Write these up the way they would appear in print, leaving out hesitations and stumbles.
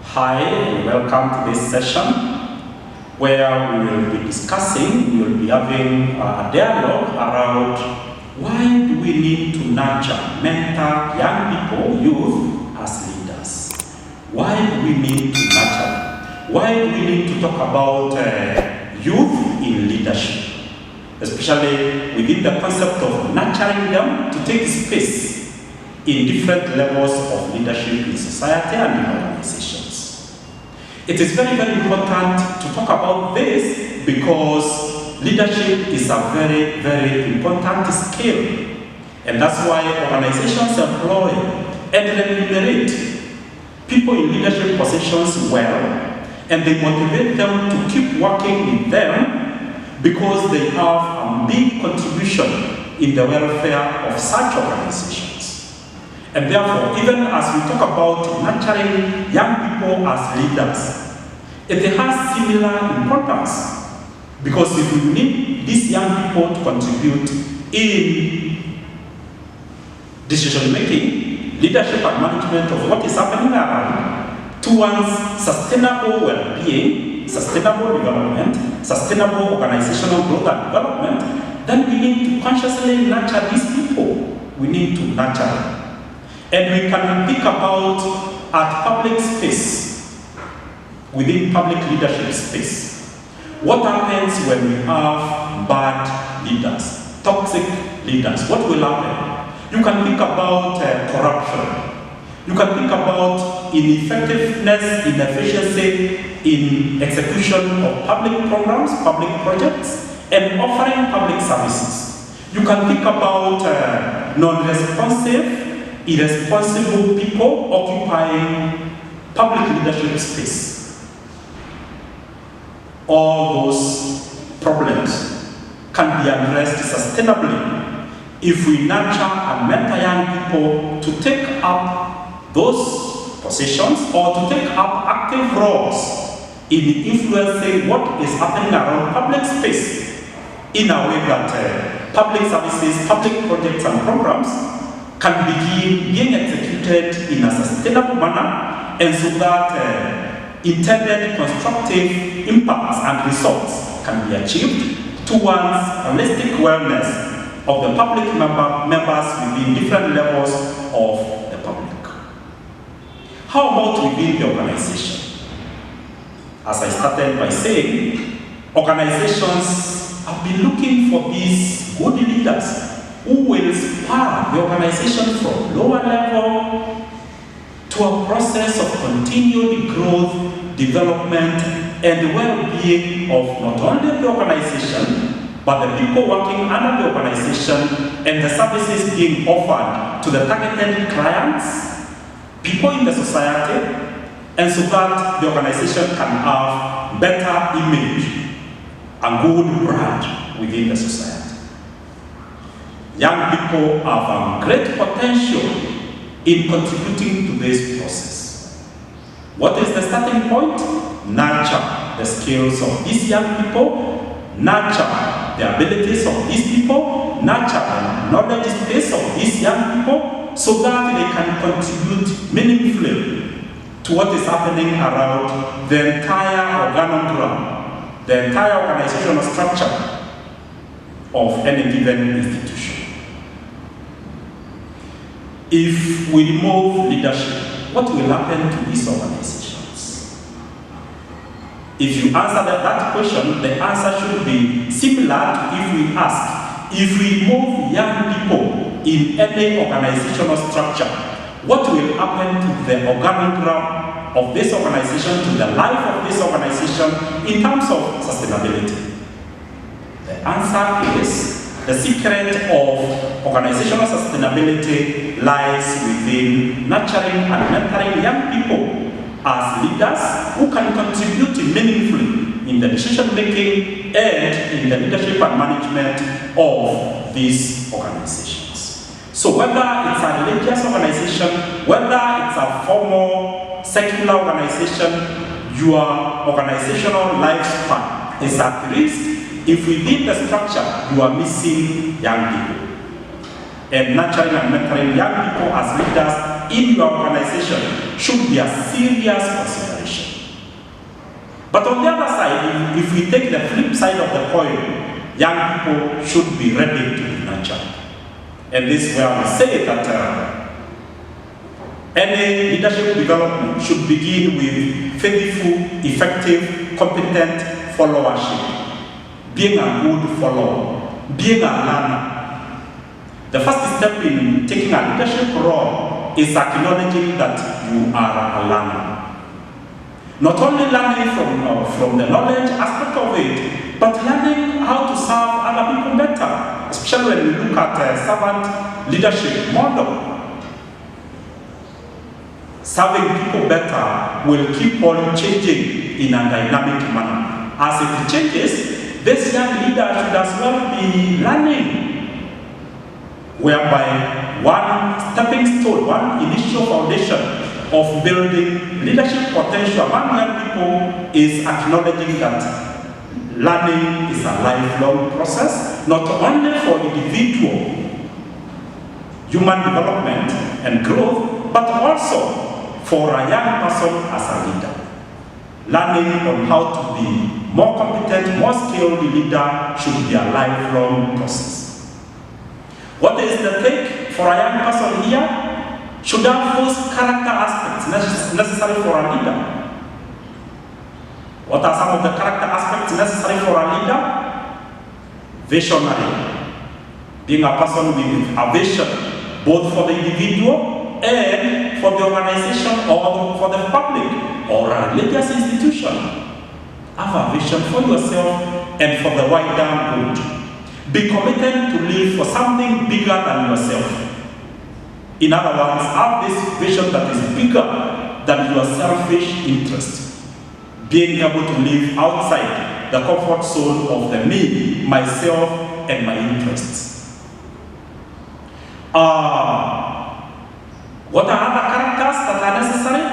Hi, and welcome to this session where we will be discussing, we will be having a dialogue around why do we need to nurture, mentor young people, youth as leaders? Why do we need to nurture them? Why do we need to talk about youth in leadership? Especially within the concept of nurturing them to take space in different levels of leadership in society and in organizations. It is very, very important to talk about this because leadership is a very, very important skill. And that's why organizations employ and remunerate people in leadership positions well, and they motivate them to keep working with them because they have a big contribution in the welfare of such organizations. And therefore, even as we talk about nurturing young people as leaders, it has similar importance. Because if we need these young people to contribute in decision-making, leadership and management of what is happening around towards sustainable well-being, sustainable development, sustainable organizational growth and development, then we need to consciously nurture these people. We need to nurture them. And we can think about at public space, within public leadership space. What happens when we have bad leaders, toxic leaders? What will happen? You can think about corruption. You can think about ineffectiveness, inefficiency in execution of public programs, public projects, and offering public services. You can think about non-responsive, irresponsible people occupying public leadership space. All those problems can be addressed sustainably if we nurture and mentor young people to take up those positions or to take up active roles in influencing what is happening around public space in a way that public services, public projects and programs can begin being executed in a sustainable manner, and so that intended constructive impacts and results can be achieved towards holistic wellness of the public members within different levels of the public. How about within the organization? As I started by saying, organizations have been looking for these good leaders who will spur the organization from lower level to a process of continued growth, development, and well-being of not only the organization, but the people working under the organization and the services being offered to the targeted clients, people in the society, and so that the organization can have better image and good brand within the society. Young people have a great potential in contributing to this process. What is the starting point? Nurture the skills of these young people, nurture the abilities of these people, nurture the knowledge space of these young people so that they can contribute meaningfully to what is happening around the entire organogram, the entire organizational structure of any given institution. If we remove leadership, what will happen to these organizations? If you answer that question, the answer should be similar to if we ask, if we remove young people in any organizational structure, what will happen to the organogram of this organization, to the life of this organization in terms of sustainability? The answer is the secret of organizational sustainability lies within nurturing and mentoring young people as leaders who can contribute meaningfully in the decision-making and in the leadership and management of these organizations. So whether it's a religious organization, whether it's a formal secular organization, your organizational lifespan is at risk if within the structure you are missing young people. And nurturing and mentoring young people as leaders in your organization should be a serious consideration. But on the other side, if we take the flip side of the coin, young people should be ready to be nurtured. And this is where we say that any leadership development should begin with faithful, effective, competent followership, being a good follower, being a learner. The first step in taking a leadership role is acknowledging that you are a learner. Not only learning from the knowledge aspect of it, but learning how to serve other people better, especially when we look at servant leadership model. Serving people better will keep on changing in a dynamic manner. As it changes, this young leader should as well be learning, whereby one stepping stone, one initial foundation of building leadership potential among young people is acknowledging that learning is a lifelong process, not only for individual human development and growth, but also for a young person as a leader. Learning on how to be more competent, more skilled leader should be a lifelong process. What is the take for a young person here? Should have those character aspects necessary for a leader. What are some of the character aspects necessary for a leader? Visionary. Being a person with a vision, both for the individual and for the organization or for the public or a religious institution. Have a vision for yourself and for the wider good. Be committed to live for something bigger than yourself. In other words, have this vision that is bigger than your selfish interest. Being able to live outside the comfort zone of the me, myself, and my interests. What are other characters that are necessary?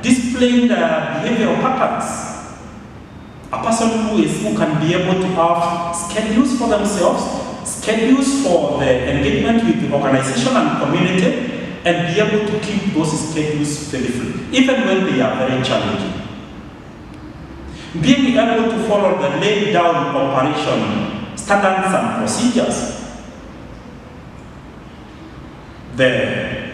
Displaying the behavioral patterns. A person who can be able to have schedules for themselves, schedules for the engagement with the organization and community, and be able to keep those schedules faithfully, even when they are very challenging. Being able to follow the laid down operation standards and procedures. The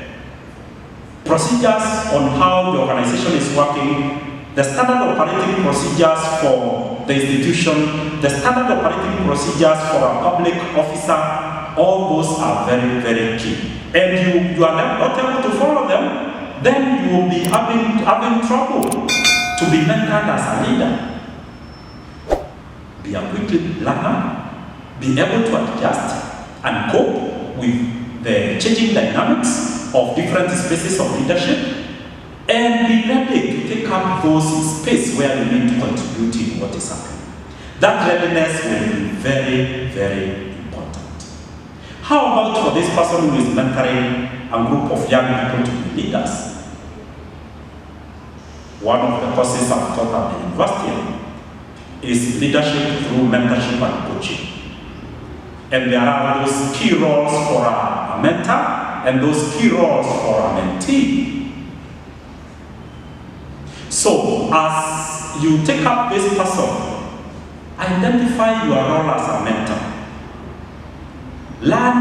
procedures on how the organization is working, the standard operating procedures for the institution, the standard operating procedures for a public officer, all those are very, very key. And you are not able to follow them, then you will be having trouble to be mentored as a leader. Be a quick learner, be able to adjust and cope with the changing dynamics of different spaces of leadership, and be ready to take up those spaces where you need to contribute in what is happening. That readiness will be very, very important. How about for this person who is mentoring a group of young people to be leaders? One of the courses I've taught at the university is leadership through mentorship and coaching. And there are those key roles for a mentor and those key roles for a mentee. So, as you take up this person, identify your role as a mentor. Learn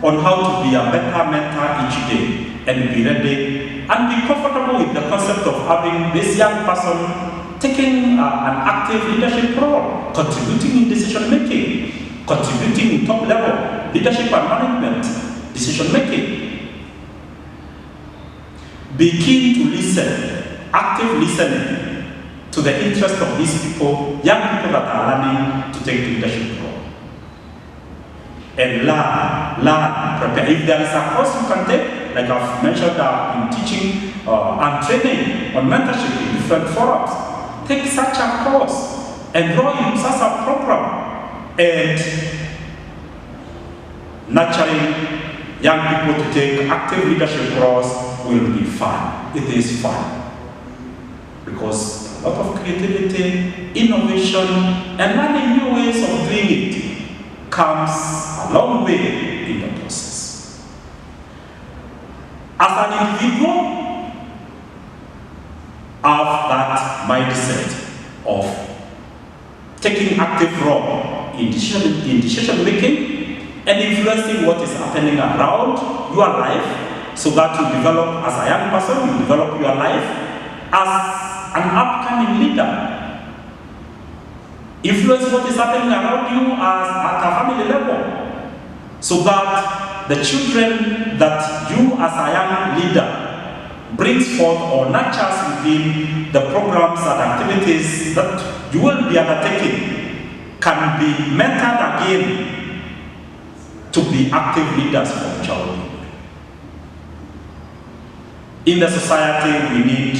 on how to be a better mentor each day and be ready and be comfortable with the concept of having this young person taking an active leadership role, contributing in decision making, contributing in top level leadership and management, decision making. Be keen to listen. Active listening to the interest of these people, young people that are learning to take leadership role. And learn, prepare. If there is a course you can take, like I've mentioned in teaching and training on mentorship in different forums, take such a course, enroll in such a program, and nurturing young people to take active leadership roles will be fun. It is fun. Because a lot of creativity, innovation, and learning new ways of doing it comes a long way in the process. as an individual, have that mindset of taking active role in decision making and influencing what is happening around your life, so that you develop as a young person, you develop your life as an upcoming leader. Influence what is happening around you at a family level, so that the children that you as a young leader brings forth or nurtures within the programs and activities that you will be undertaking can be mentored again to be active leaders for childhood. In the society, we need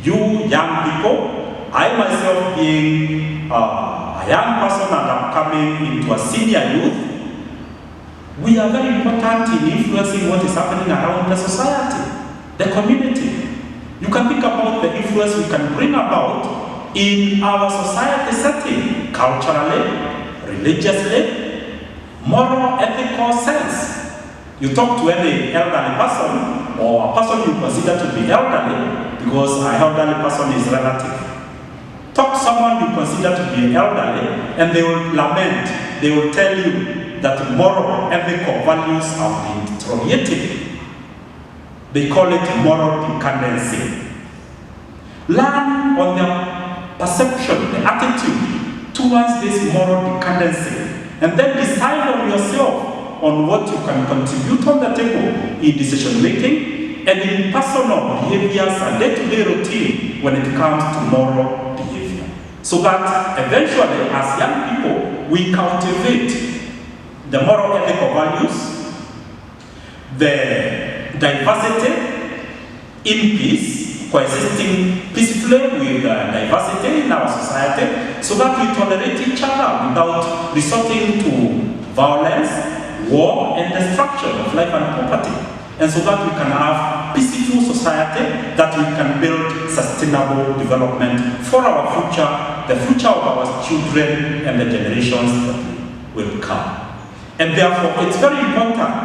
you young people. I myself being a young person and I'm coming into a senior youth, we are very important in influencing what is happening around the society, the community. You can think about the influence we can bring about in our society setting, culturally, religiously, moral, ethical sense. You talk to any elderly person or a person you consider to be elderly, because an elderly person is relative. Talk to someone you consider to be elderly and they will lament, they will tell you that moral, ethical values have been deteriorated. They call it moral decadency. Learn on their perception, the attitude towards this moral decadency, and then decide on yourself on what you can contribute on the table in decision making and in personal behaviors and day-to-day routine when it comes to moral behavior. So that eventually, as young people, we cultivate the moral ethical values, the diversity in peace, coexisting peacefully with diversity in our society, so that we tolerate each other without resorting to violence, war, and destruction of life and property. And so that we can have peaceful society, that we can build sustainable development for our future, the future of our children and the generations that will come. And therefore, it's very important